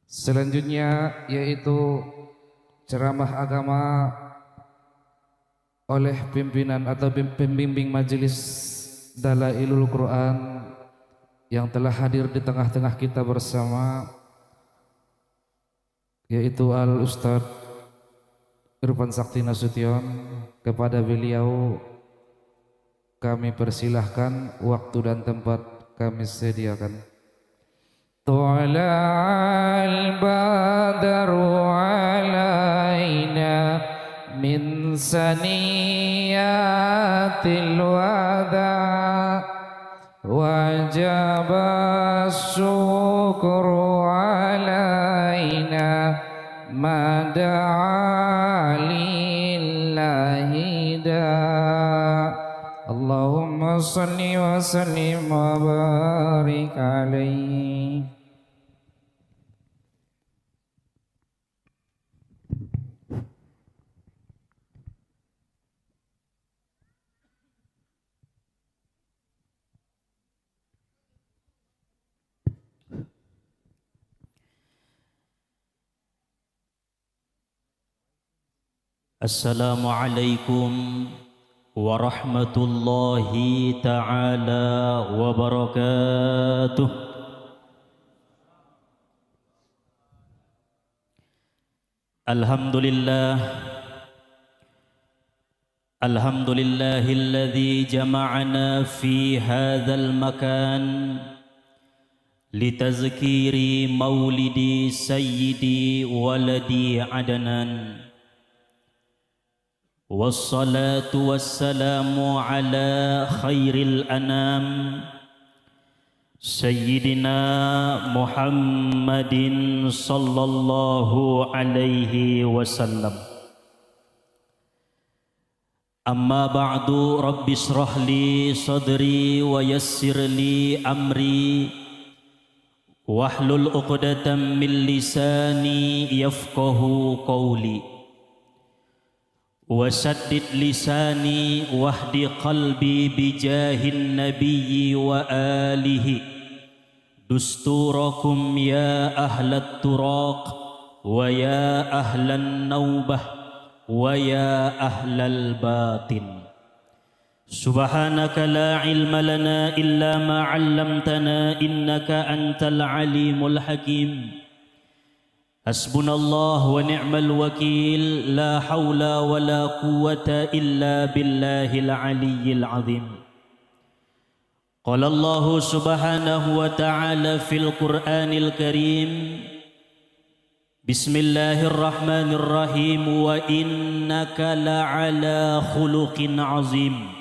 Selanjutnya yaitu ceramah agama oleh pimpinan atau pembimbing majelis Dalailul Quran yang telah hadir di tengah-tengah kita bersama, yaitu Al Ustadz Irfan Sakti Nasution. Kepada beliau kami persilahkan, waktu dan tempat kami sediakan. Tu'la'al badru alaina min saniyatil wada' wajaba syukru alaina mada'a lillahi da'. Allahumma salli wa sallim wa barik alaihi. Assalamualaikum warahmatullahi ta'ala wabarakatuh. Alhamdulillahilladzi jama'ana fi hadzal makan litazkiri maulidi sayyidi waladi Adnan. Wassalatu wassalamu ala khairil anam Sayyidina Muhammadin sallallahu alaihi wasallam. Amma ba'du, rabbi shrah li sadri wa yassir li amri wahlul uqdatam min lisani yafqahu qawli. Wasaddid lisani wahdi qalbi bijahin nabiyyi wa alihi dusturakum ya ahlat turaq wa ya ahlan naubah wa ya ahlal batin. Subhanaka la ilma lana illa ma 'allamtana innaka antal alimul hakim. Hasbunallah wa ni'mal wakil, la hawla wa la quwwata illa billahil aliyyil azim. Qala Allah subhanahu wa ta'ala fil Qur'anil Karim, Bismillahirrahmanirrahim, wa innaka la'ala khuluqin azim.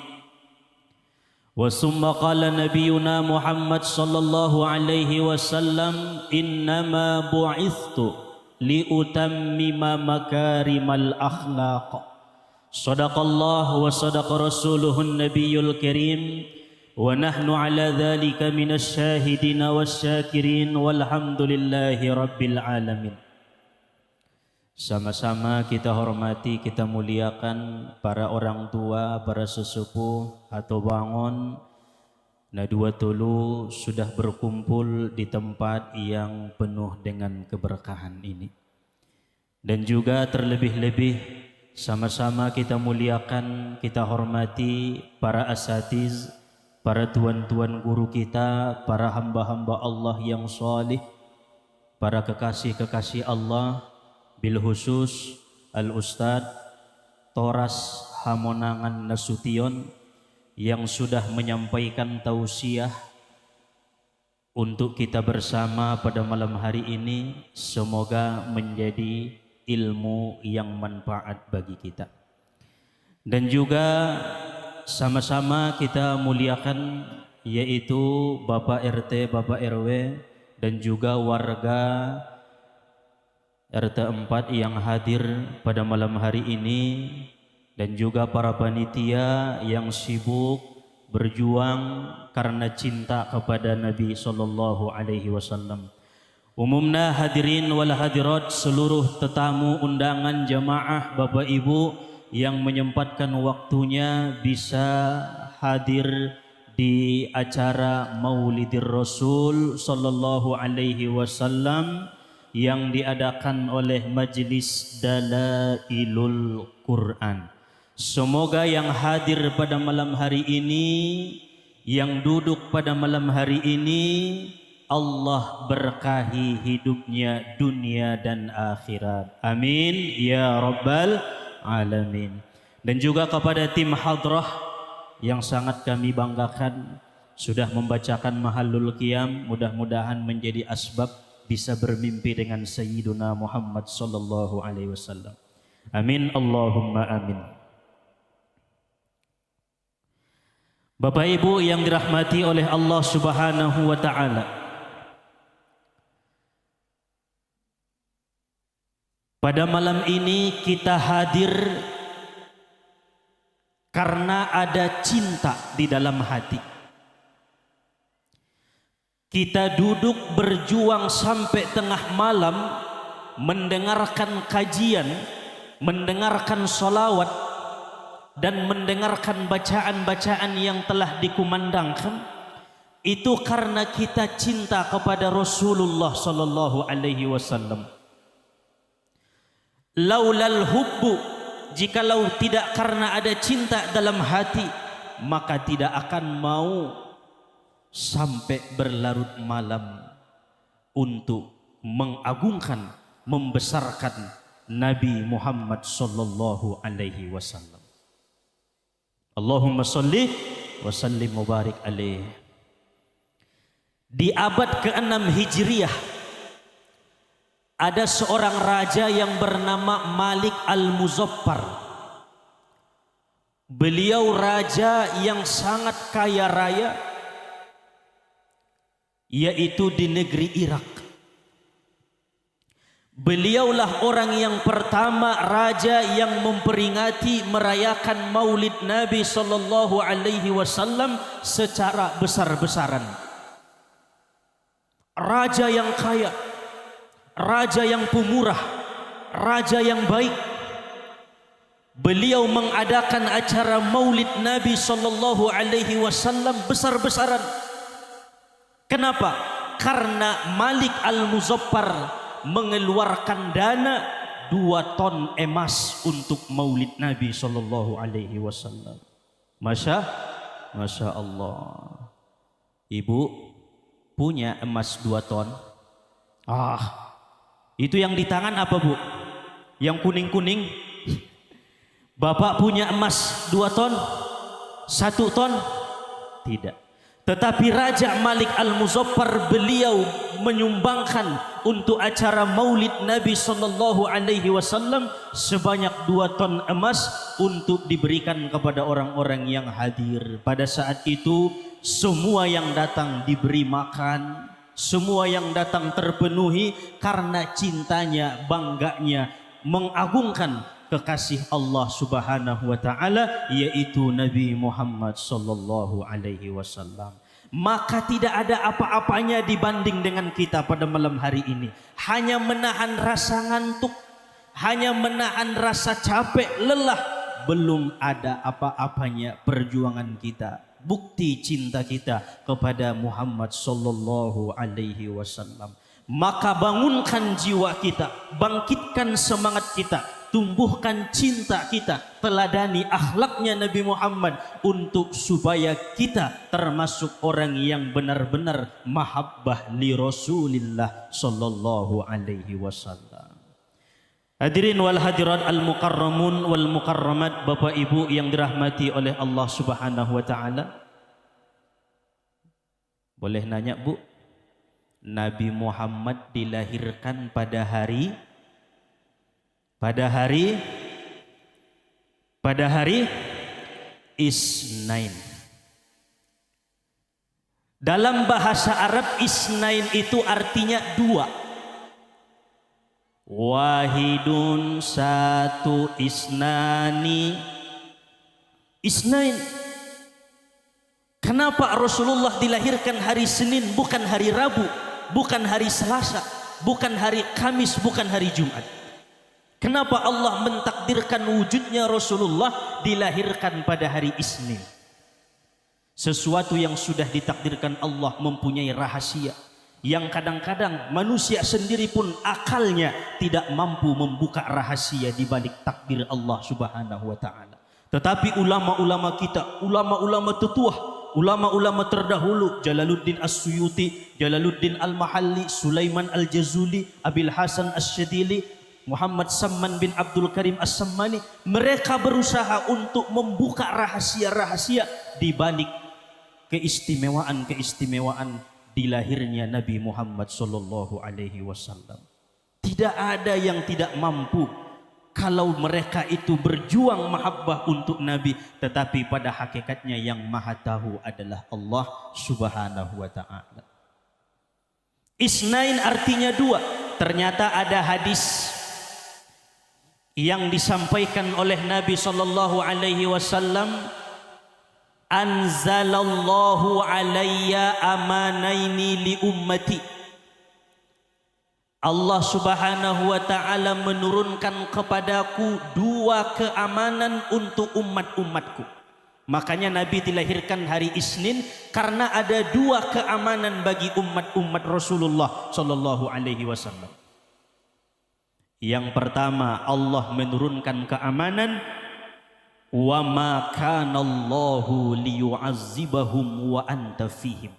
Wa summa qala nabiyuna Muhammad sallallahu alaihi wasallam, innama bu'ithtu liutammima makarimal akhlaq. Sadaqallah wa sadaqa rasuluhun nabiyul karim, wa nahnu ala dhalika minas syahidina wasyakirin, walhamdulillahi rabbil alamin. Sama-sama kita hormati, kita muliakan para orang tua, para sesepuh atau bangun Nadua Tulu sudah berkumpul di tempat yang penuh dengan keberkahan ini. Dan juga terlebih-lebih sama-sama kita muliakan, kita hormati para asatiz, para tuan-tuan guru kita, para hamba-hamba Allah yang salih, para kekasih-kekasih Allah, bil khusus Al-Ustadz Toras Hamonangan Nasution yang sudah menyampaikan tausiah untuk kita bersama pada malam hari ini. Semoga menjadi ilmu yang manfaat bagi kita. Dan juga sama-sama kita muliakan, yaitu Bapak RT, Bapak RW, dan juga warga RT 4 yang hadir pada malam hari ini, dan juga para panitia yang sibuk berjuang karena cinta kepada Nabi sallallahu alaihi wasallam. Umumna hadirin wal hadirat, seluruh tetamu undangan jamaah Bapak Ibu yang menyempatkan waktunya bisa hadir di acara Maulidir Rasul sallallahu alaihi wasallam yang diadakan oleh Majelis Dalailul Quran. Semoga yang hadir pada malam hari ini, yang duduk pada malam hari ini, Allah berkahi hidupnya dunia dan akhirat. Amin ya rabbal alamin. Dan juga kepada tim hadrah yang sangat kami banggakan sudah membacakan mahallul qiyam, mudah-mudahan menjadi asbab bisa bermimpi dengan Sayyiduna Muhammad sallallahu alaihi wasallam. Amin Allahumma amin. Bapak Ibu yang dirahmati oleh Allah Subhanahu wa taala, pada malam ini kita hadir karena ada cinta di dalam hati. Kita duduk berjuang sampai tengah malam mendengarkan kajian, mendengarkan salawat dan mendengarkan bacaan-bacaan yang telah dikumandangkan. Itu karena kita cinta kepada Rasulullah sallallahu alaihi wasallam. Laulal hubbu, jikalau tidak karena ada cinta dalam hati, maka tidak akan mau sampai berlarut malam untuk mengagungkan, membesarkan Nabi Muhammad sallallahu alaihi wasallam. Allahumma salli wa sallim mubarak alaih. Di abad ke-6 Hijriah ada seorang raja yang bernama Malik Al-Muzaffar. Beliau raja yang sangat kaya raya, yaitu di negeri Irak. Beliaulah orang yang pertama raja yang memperingati merayakan Maulid Nabi sallallahu alaihi wasallam secara besar-besaran. Raja yang kaya, raja yang pemurah, raja yang baik. Beliau mengadakan acara Maulid Nabi sallallahu alaihi wasallam besar-besaran. Kenapa? Karena Malik Al-Muzaffar mengeluarkan dana 2 ton emas untuk Maulid Nabi sallallahu alaihi wasallam. Masya Allah. Ibu punya emas 2 ton? Itu yang di tangan apa, Bu? Yang kuning-kuning? Bapak punya emas 2 ton? 1 ton? Tidak. Tetapi Raja Malik Al-Muzaffar beliau menyumbangkan untuk acara Maulid Nabi sallallahu alaihi wasallam sebanyak 2 ton emas untuk diberikan kepada orang-orang yang hadir. Pada saat itu semua yang datang diberi makan, semua yang datang terpenuhi karena cintanya, bangganya, mengagungkan kekasih Allah Subhanahu wa taala, yaitu Nabi Muhammad sallallahu alaihi wasallam. Maka tidak ada apa-apanya dibanding dengan kita pada malam hari ini. Hanya menahan rasa ngantuk, hanya menahan rasa capek, lelah, belum ada apa-apanya perjuangan kita, bukti cinta kita kepada Muhammad sallallahu alaihi wasallam. Maka bangunkan jiwa kita, bangkitkan semangat kita, tumbuhkan cinta kita, teladani akhlaknya Nabi Muhammad untuk supaya kita termasuk orang yang benar-benar mahabbah li Rasulillah sallallahu alaihi wasallam. Hadirin wal hadirat al mukarramun wal mukarramat, Bapak Ibu yang dirahmati oleh Allah Subhanahu wa taala. Boleh nanya, Bu? Nabi Muhammad dilahirkan pada hari Isnain. Dalam bahasa Arab Isnain itu artinya 2. Wahidun, 1, isnani, Isnain. Kenapa Rasulullah dilahirkan hari Senin bukan hari Rabu, bukan hari Selasa, bukan hari Kamis, bukan hari Jumat? Kenapa Allah mentakdirkan wujudnya Rasulullah dilahirkan pada hari Isnin? Sesuatu yang sudah ditakdirkan Allah mempunyai rahasia, yang kadang-kadang manusia sendiri pun akalnya tidak mampu membuka rahasia di balik takdir Allah Subhanahu wa taala. Tetapi ulama-ulama kita, ulama-ulama tetuah, ulama-ulama terdahulu, Jalaluddin As-Suyuti, Jalaluddin Al-Mahalli, Sulaiman Al-Jazuli, Abil Hasan Asy-Syadili, Muhammad Samman bin Abdul Karim As-Sammani, mereka berusaha untuk membuka rahasia-rahasia di balik keistimewaan-keistimewaan dilahirnya Nabi Muhammad sallallahu alaihi wasallam. Tidak ada yang tidak mampu kalau mereka itu berjuang mahabbah untuk Nabi, tetapi pada hakikatnya yang maha tahu adalah Allah Subhanahu wa taala. Isnain artinya dua. Ternyata ada hadis yang disampaikan oleh Nabi sallallahu alaihi wasallam, anzalallahu alayya amanaini li ummati. Allah Subhanahu wa taala menurunkan kepadaku dua keamanan untuk umat-umatku. Makanya Nabi dilahirkan hari Isnin karena ada dua keamanan bagi umat-umat Rasulullah sallallahu alaihi wasallam. Yang pertama, Allah menurunkan keamanan wa ma kana Allahu liyu'azzibahum wa anta fihim.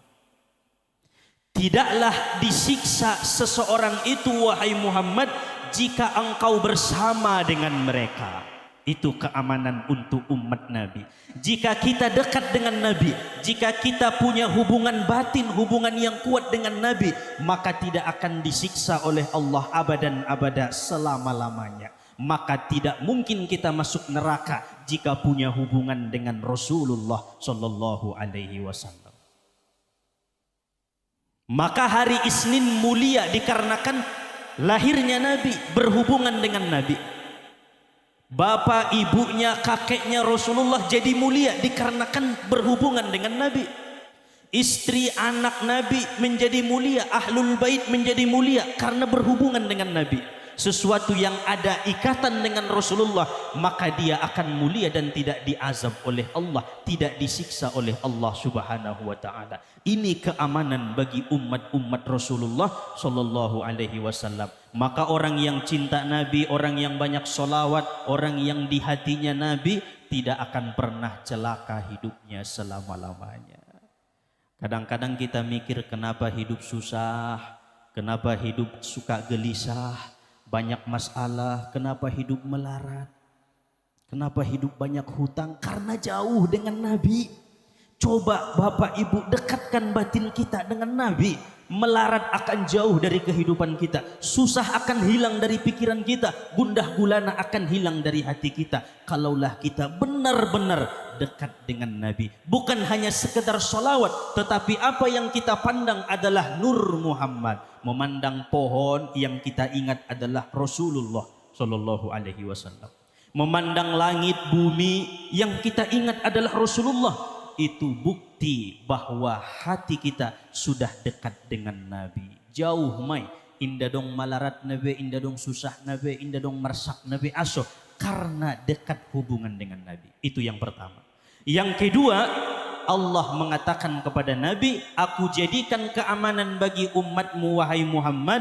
Tidaklah disiksa seseorang itu wahai Muhammad jika engkau bersama dengan mereka. Itu keamanan untuk umat Nabi. Jika kita dekat dengan Nabi, jika kita punya hubungan batin, hubungan yang kuat dengan Nabi, maka tidak akan disiksa oleh Allah abadan abada selama-lamanya. Maka tidak mungkin kita masuk neraka jika punya hubungan dengan Rasulullah sallallahu alaihi wasallam. Maka hari Isnin mulia dikarenakan lahirnya Nabi, berhubungan dengan Nabi. Bapak, ibunya, kakeknya Rasulullah jadi mulia dikarenakan berhubungan dengan Nabi. Istri, anak Nabi menjadi mulia, ahlul bait menjadi mulia karena berhubungan dengan Nabi. Sesuatu yang ada ikatan dengan Rasulullah, maka dia akan mulia dan tidak diazab oleh Allah, tidak disiksa oleh Allah Subhanahu wa taala. Ini keamanan bagi umat-umat Rasulullah sallallahu alaihi wasallam. Maka orang yang cinta Nabi, orang yang banyak solawat, orang yang di hatinya Nabi tidak akan pernah celaka hidupnya selama-lamanya. Kadang-kadang kita mikir kenapa hidup susah, kenapa hidup suka gelisah, banyak masalah, kenapa hidup melarat, kenapa hidup banyak hutang, karena jauh dengan Nabi. Coba Bapak Ibu dekatkan batin kita dengan Nabi, melarat akan jauh dari kehidupan kita, susah akan hilang dari pikiran kita, gundah gulana akan hilang dari hati kita kalaulah kita benar-benar dekat dengan Nabi. Bukan hanya sekedar solawat, tetapi apa yang kita pandang adalah Nur Muhammad. Memandang pohon, yang kita ingat adalah Rasulullah sallallahu alaihi wasallam. Memandang langit bumi, yang kita ingat adalah Rasulullah. Itu bukti bahwa hati kita sudah dekat dengan Nabi. Jauh mai inda dong malarat Nabi, inda dong susah Nabi, inda dong marsak Nabi aso, karena dekat hubungan dengan Nabi. Itu yang pertama. Yang kedua, Allah mengatakan kepada Nabi, aku jadikan keamanan bagi umatmu wahai Muhammad,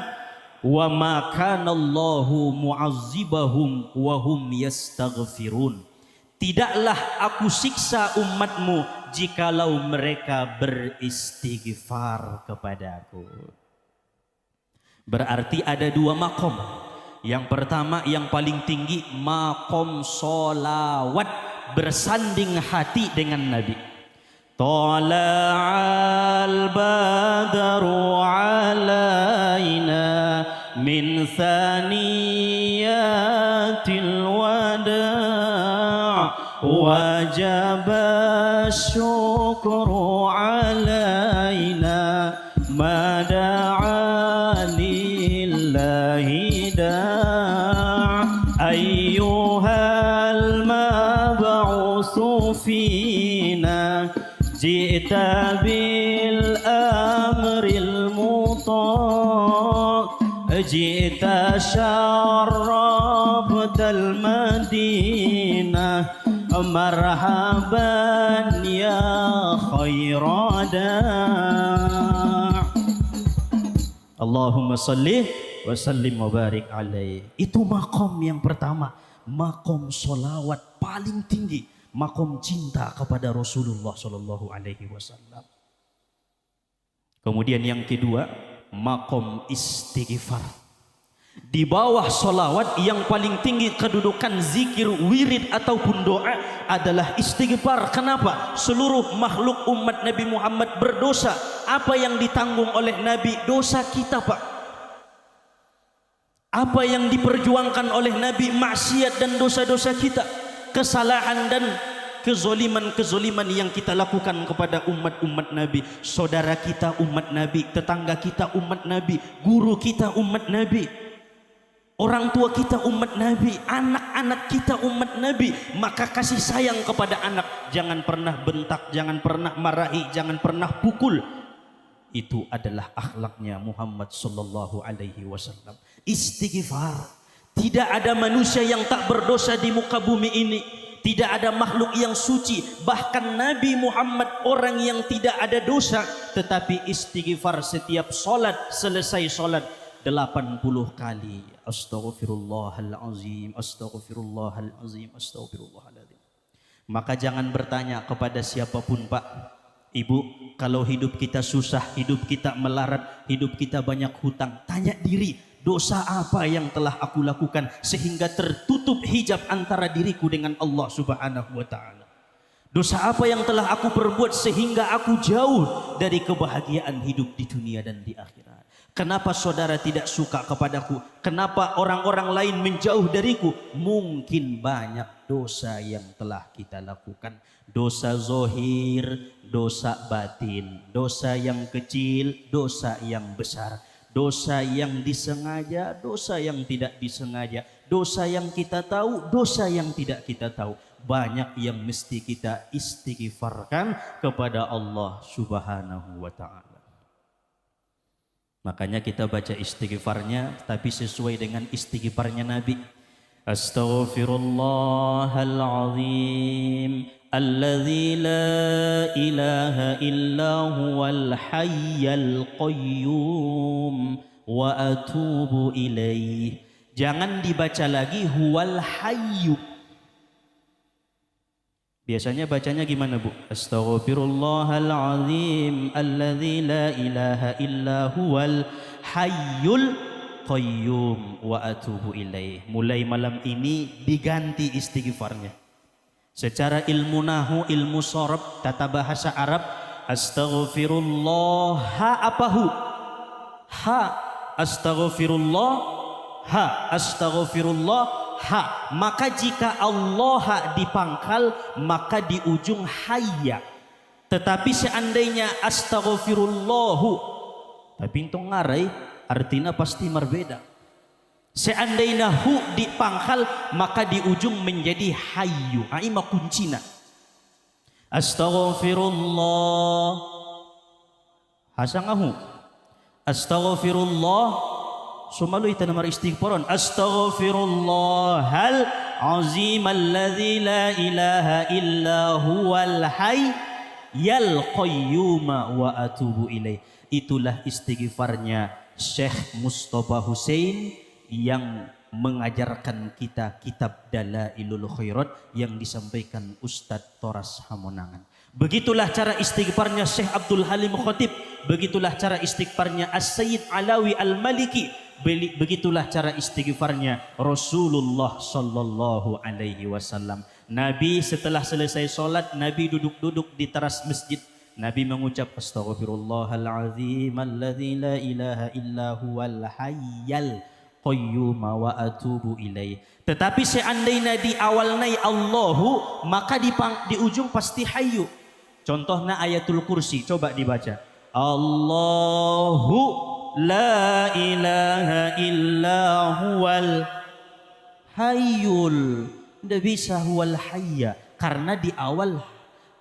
wa ma kana Allahu mu'azzibahum wa hum yastaghfirun. Tidaklah aku siksa umatmu jikalau mereka beristighfar kepadaku. Berarti ada dua makom. Yang pertama, yang paling tinggi, makom solawat, bersanding hati dengan Nabi. Tala'al badru alaina min thaniyatil wada' wajaba syukru alaina mada'a lillahi da' ayyuhal mab'usu fina ji'ta bil amril muta' ji'ta syarrabtal madinah marhaban ya khairada. Allahumma salli wa sallim wa barik alaih. Itu makom yang pertama, makom solawat paling tinggi, makom cinta kepada Rasulullah Sallallahu Alaihi Wasallam. Kemudian yang kedua, makom istighfar. Di bawah solawat yang paling tinggi kedudukan zikir, wirid ataupun doa adalah istighfar. Kenapa? Seluruh makhluk umat Nabi Muhammad berdosa. Apa yang ditanggung oleh Nabi? Dosa kita, Pak. Apa yang diperjuangkan oleh Nabi? Maksiat dan dosa-dosa kita, kesalahan dan kezoliman-kezoliman yang kita lakukan kepada umat-umat Nabi. Saudara kita umat Nabi, tetangga kita umat Nabi, guru kita umat Nabi, orang tua kita umat Nabi, anak-anak kita umat Nabi. Maka kasih sayang kepada anak, jangan pernah bentak, jangan pernah marahi, jangan pernah pukul. Itu adalah akhlaknya Muhammad sallallahu alaihi wasallam. Istighfar. Tidak ada manusia yang tak berdosa di muka bumi ini. Tidak ada makhluk yang suci. Bahkan Nabi Muhammad orang yang tidak ada dosa, tetapi istighfar setiap solat, selesai solat 80 kali. Astaghfirullahalazim, astaghfirullahalazim, astaghfirullahalazim. Maka jangan bertanya kepada siapapun, Pak, Ibu, kalau hidup kita susah, hidup kita melarat, hidup kita banyak hutang, tanya diri, dosa apa yang telah aku lakukan sehingga tertutup hijab antara diriku dengan Allah Subhanahu wa taala? Dosa apa yang telah aku perbuat sehingga aku jauh dari kebahagiaan hidup di dunia dan di akhirat? Kenapa saudara tidak suka kepadaku? Kenapa orang-orang lain menjauh dariku? Mungkin banyak dosa yang telah kita lakukan. Dosa zohir, dosa batin, dosa yang kecil, dosa yang besar, dosa yang disengaja, dosa yang tidak disengaja, dosa yang kita tahu, dosa yang tidak kita tahu. Banyak yang mesti kita istighfarkan kepada Allah Subhanahu wa ta'ala. Makanya kita baca istighfarnya tapi sesuai dengan istighfarnya Nabi. Astaghfirullahalazim alladzi la ilaha illa huwal hayyul qayyum wa atubu ilaih. Jangan dibaca lagi huwal hayyu. Biasanya bacanya gimana, Bu? Astaghfirullahalazim alladzi la ilaha illa huwal hayyul qayyum wa atubu ilaih. Mulai malam ini diganti istighfarnya. Secara ilmu nahu, ilmu sharaf, tata bahasa Arab, astaghfirullah apa hu? Ha, astaghfirullah, ha, astaghfirullah, ha. Maka jika Allah dipangkal maka di ujung hayya. Tetapi seandainya astaghfirullahu tapi itu ngarai artinya pasti berbeda. Seandainya hu dipangkal maka di ujung menjadi hayyu. Ai kuncina. Astaghfirullah. Hasangahu. Astaghfirullah. Sumalu ita namar istighfaron. Astaghfirullahal azim alladzi la ilaha illa huwal hayyul qayyum wa atubu ilaih. Itulah istighfarnya Syekh Mustafa Hussein yang mengajarkan kita kitab Dalailul Khairat yang disampaikan Ustadz Toras Hamonangan. Begitulah cara istighfarnya Syekh Abdul Halim Khatib. Begitulah cara istighfarnya As-Sayyid Alawi Al-Maliki. Begitulah cara istighfarnya Rasulullah sallallahu alaihi wasallam. Nabi setelah selesai solat, Nabi duduk-duduk di teras masjid. Nabi mengucap astaghfirullahalazim alladzi la ilaha illa huwal hayyul qayyum wa atubu ilaih. Tetapi seandainya di awalnya Allahu, maka di ujung pasti hayyu. Contohnya ayatul kursi, coba dibaca. Allahu la ilaha illa huwal hayyul. Tidak bisa huwal hayya karena di awal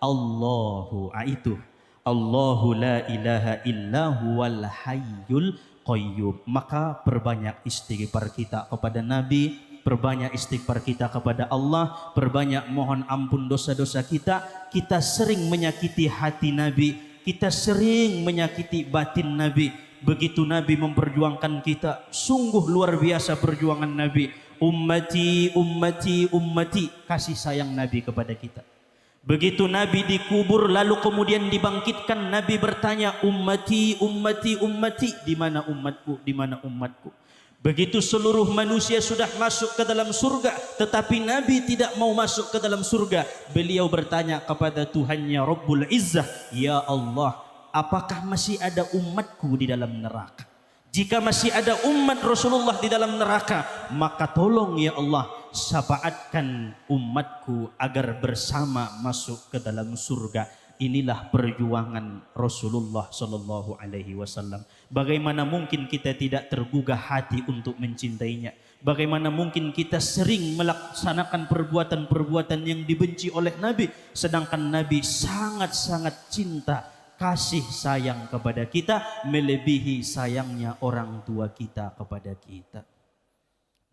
Allahu. Itu Allahu la ilaha illa huwal hayyul qayyum. Maka perbanyak istighfar kita kepada Nabi, perbanyak istighfar kita kepada Allah, perbanyak mohon ampun dosa-dosa kita. Kita sering menyakiti hati Nabi, kita sering menyakiti batin Nabi. Begitu Nabi memperjuangkan kita, sungguh luar biasa perjuangan Nabi. Ummati, ummati, ummati, kasih sayang Nabi kepada kita. Begitu Nabi dikubur lalu kemudian dibangkitkan, Nabi bertanya, ummati, ummati, ummati, di mana umatku, di mana umatku. Begitu seluruh manusia sudah masuk ke dalam surga, tetapi Nabi tidak mau masuk ke dalam surga. Beliau bertanya kepada Tuhannya Rabbul Izzah, ya Allah, apakah masih ada umatku di dalam neraka? Jika masih ada umat Rasulullah di dalam neraka, maka tolong ya Allah, syafaatkan umatku agar bersama masuk ke dalam surga. Inilah perjuangan Rasulullah sallallahu alaihi wasallam. Bagaimana mungkin kita tidak tergugah hati untuk mencintainya? Bagaimana mungkin kita sering melaksanakan perbuatan-perbuatan yang dibenci oleh Nabi, sedangkan Nabi sangat-sangat cinta, kasih sayang kepada kita melebihi sayangnya orang tua kita kepada kita.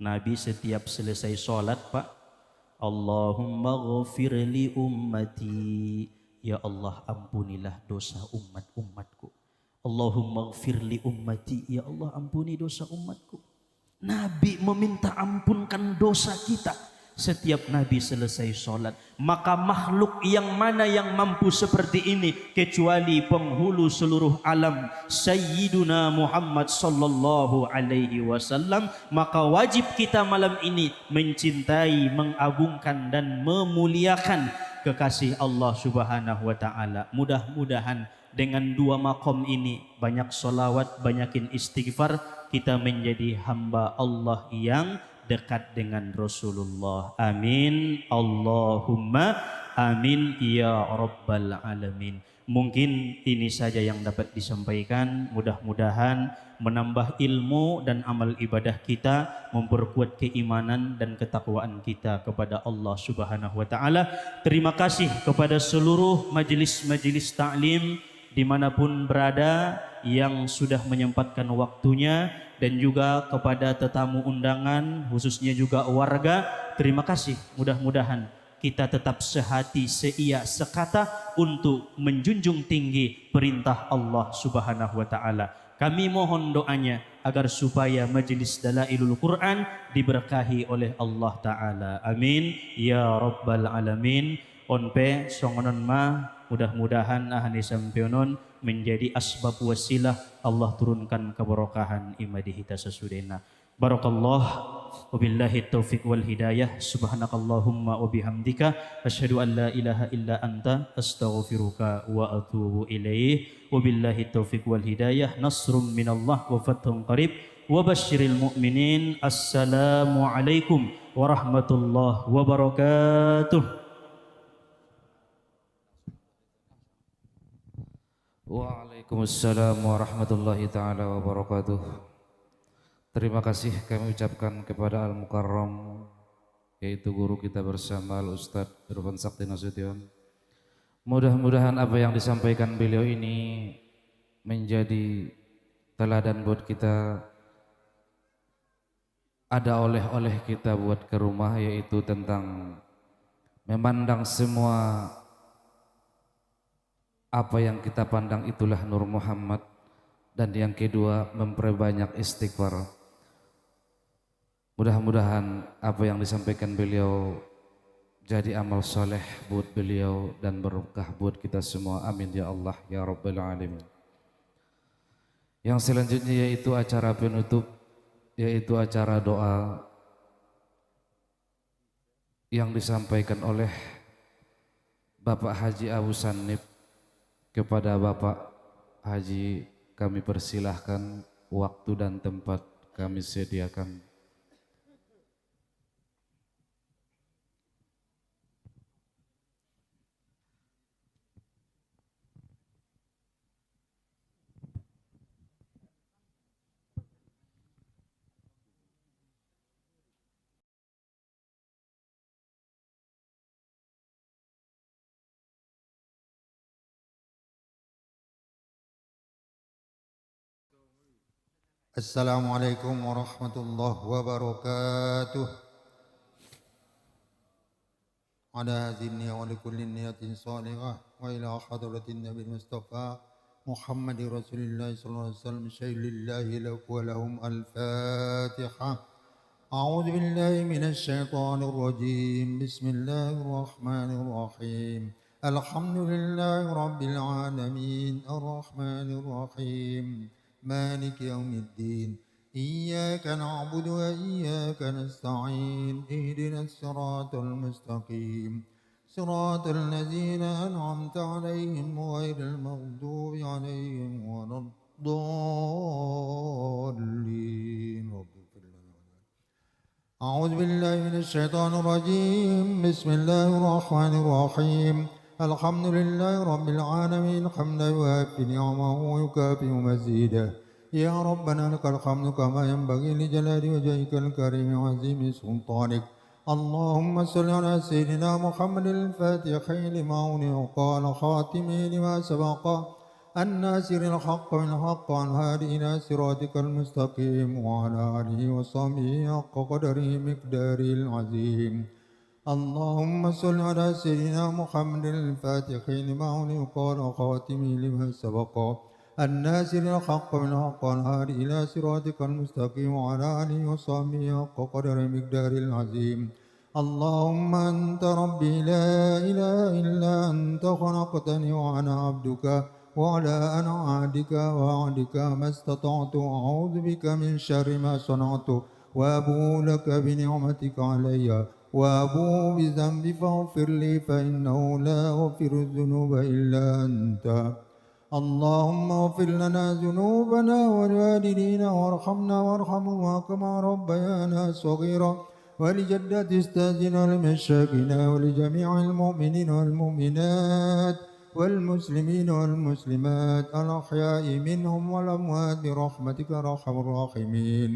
Nabi setiap selesai sholat, Pak, Allahumma ghafir li ummati, ya Allah ampunilah dosa umat-umatku. Allahumma ghafir li ummati, ya Allah ampuni dosa umatku. Nabi meminta ampunkan dosa kita setiap Nabi selesai sholat. Maka makhluk yang mana yang mampu seperti ini kecuali penghulu seluruh alam, Sayyiduna Muhammad sallallahu alaihi wasallam. Maka wajib kita malam ini mencintai, mengagungkan dan memuliakan kekasih Allah subhanahu wa ta'ala. Mudah-mudahan dengan dua makom ini, banyak solawat, banyakin istighfar, kita menjadi hamba Allah yang dekat dengan Rasulullah. Amin. Allahumma amin ya rabbal alamin. Mungkin ini saja yang dapat disampaikan. Mudah-mudahan menambah ilmu dan amal ibadah kita, memperkuat keimanan dan ketakwaan kita kepada Allah subhanahu wa ta'ala. Terima kasih kepada seluruh majelis-majelis ta'lim dimanapun berada yang sudah menyempatkan waktunya, dan juga kepada tetamu undangan, khususnya juga warga. Terima kasih. Mudah-mudahan kita tetap sehati, seia, sekata untuk menjunjung tinggi perintah Allah subhanahu wa ta'ala. Kami mohon doanya agar supaya majelis Dalailul Quran diberkahi oleh Allah ta'ala. Amin ya rabbal alamin. Onpe songonon ma, mudah-mudahan ahani sampionon menjadi asbab wasilah Allah turunkan keberkahan imadi kita sesudena. Barakallah, wabillahi taufiq wal hidayah. Subhanakallahumma wa bihamdika asyhadu an la ilaha illa anta astaghfiruka wa atubu ilaih. Wabillahi taufiq wal hidayah. Nasrum minallah wa fathun qarib wa basyiril mu'minin. Assalamu alaikum warahmatullahi wabarakatuh. Waalaikumsalam warahmatullahi ta'ala wabarakatuh. Terima kasih kami ucapkan kepada Al-Mukarram, yaitu guru kita bersama Al-Ustadz Irfan Sakti Nasution. Mudah-mudahan apa yang disampaikan beliau ini menjadi teladan buat kita, ada oleh-oleh kita buat ke rumah, yaitu tentang memandang semua apa yang kita pandang itulah Nur Muhammad. Dan yang kedua, memperbanyak istighfar. Mudah-mudahan apa yang disampaikan beliau jadi amal soleh buat beliau dan berkah buat kita semua. Amin ya Allah ya Rabbal Alamin. Yang selanjutnya yaitu acara penutup, yaitu acara doa yang disampaikan oleh Bapak Haji Abu Sanib. Kepada Bapak Haji kami persilahkan, waktu dan tempat kami sediakan. Assalamualaikum warahmatullahi wabarakatuh. Ala hadhihi wa likulli niyatin salihah wa وإلى حضرة النبي المصطفى محمد رسول الله صلى الله عليه وسلم شيء لله له ولهم الفاتحة. أعوذ بالله من الشيطان الرجيم. بسم الله الرحمن الرحيم. الحمد لله رب العالمين الرحمن الرحيم مالك يوم الدين إياك نعبد وإياك نستعين اهدنا الصراط المستقيم صراط الذين أنعمت عليهم غير المغضوب عليهم ولا الضالين. أعوذ بالله من الشيطان الرجيم. بسم الله الرحمن الرحيم. الحمد لله رب العالمين حمدا يوافي نعمه ويكافئ مزيده. يا ربنا لك الحمد كما ينبغي لجلال وجهك الكريم وعظيم سلطانك. اللهم صل على سيدنا محمد الفاتح لما أغلق وقال خاتمه لما سبق الناصر الحق بالحق والهادي إلى صراطك المستقيم وعلى آله وصحبه حق قدره مقداره العظيم. اللهم صل على سيدنا محمد الفاتح لما أغلق وقال خاتمه لما سبق الناصر الحق بالحق والهادي إلى صراطك المستقيم وعلى آله وصحبه حق قدره مقداره العظيم. اللهم أنت ربي لا إله إلا أنت خلقتني وأنا عبدك وعلى أنا عهدك ووعدك ما استطعت أعوذ بك من شر ما صنعت وأبوء لك بنعمتك علي وأبوء بذنبي فاغفر لي فإنه لا يغفر الذنوب إلا أنت. اللهم اغفر لنا ذنوبنا ولوالدينا وارحمنا وارحمهما كما ربيانا صغيرا ولجدة استاذنا لمشاكنا ولجميع المؤمنين والمؤمنات والمسلمين والمسلمات الأحياء منهم والأموات برحمتك أرحم الراحمين.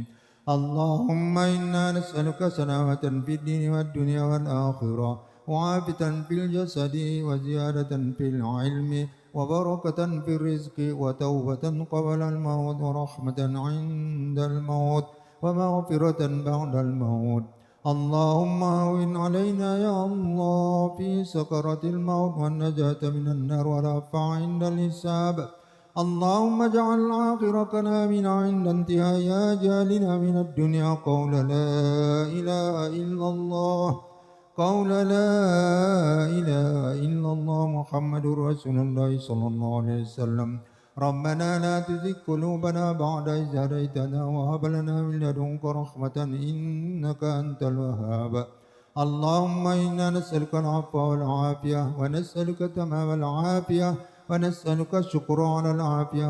اللهم إنا نسألك سلامة في الدين والدنيا والآخرة وعافية في الجسد وزيادة في العلم وبركة في الرزق وتوبة قبل الموت ورحمة عند الموت ومغفرة بعد الموت. اللهم هون علينا يا الله في سكرة الموت والنجاة من النار والعفو عند الحساب. اللهم اجعل آخر كلامنا عند انتهاء أجالنا من الدنيا قول لا إله إلا الله قول لا إله إلا الله محمد رسول الله صلى الله عليه وسلم. ربنا لا تزغ قلوبنا بعد إذ هديتنا وهب لنا من لدنك رحمة إنك أنت الوهاب. اللهم إنا نسألك العفو والعافية ونسألك تمام العافية ونسألك الشكر على العافية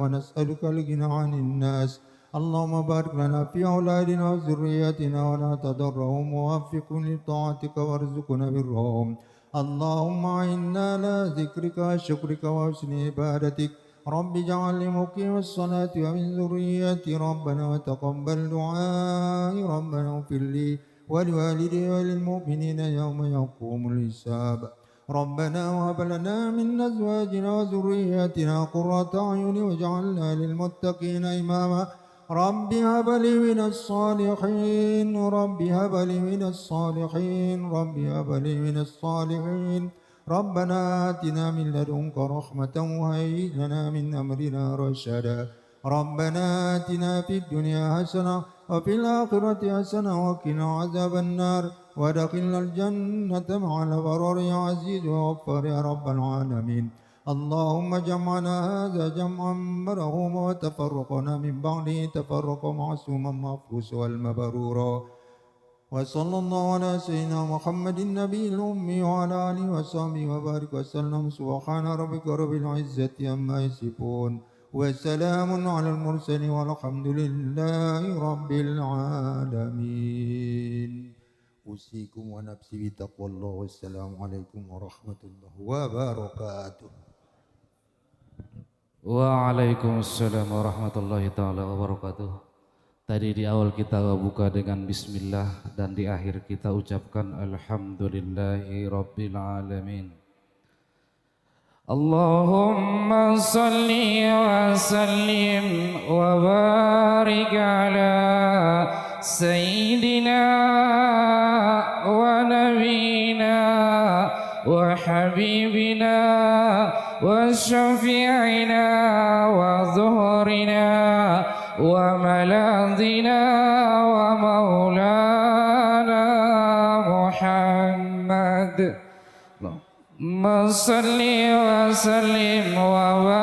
ونسألك الغنى عن الناس. اللهم بارك لنا في أولادنا وذرياتنا ولا تضرهم ووفقهم لطاعتك وارزقنا برهم. اللهم إنا على ذكرك وشكرك وحسن عبادتك. رب اجعلني مقيم الصلاة ومن ذريتي ربنا وتقبل دعائي. ربنا اغفر لي ولوالدي وللمؤمنين يوم يقوم الحساب. ربنا وهب لنا من أزواجنا وذرياتنا قرة أعين واجعلنا للمتقين إماما. رب هب لي من الصالحين رب هب لي من الصالحين رب هب لي من الصالحين. ربنا آتنا من لدنك رحمة وهيئ لنا من أمرنا رشدا. ربنا آتنا في الدنيا حسنة وفي الآخرة حسنة وقنا عذاب النار وادخلنا الجنة مع الأبرار يا عزيز وغفار يا رب العالمين. اللهم جمعنا هذا جمعا مرحوما وتفرقنا من بعده تفرقا معصوما محفوظا والمبرورا. وصلى الله على سيدنا محمد النبي الأمي وعلى آله وصحبه وبارك وسلم. سبحان ربك رب العزة عما يصفون وسلام على المرسلين والحمد لله رب العالمين. أوصيكم ونفسي بتقوى الله. والسلام عليكم ورحمة الله وبركاته. Waalaikumsalam warahmatullahi taala wabarakatuh. Tadi di awal kita buka dengan bismillah dan di akhir kita ucapkan alhamdulillahi rabbil alamin. Allahumma salli wa sallim wa barik ala sayyidina wa nabiyina wa حبيبنا وشفيعنا وظهرنا وملاذنا ومولانا محمد اللهم صل وسلم وبارك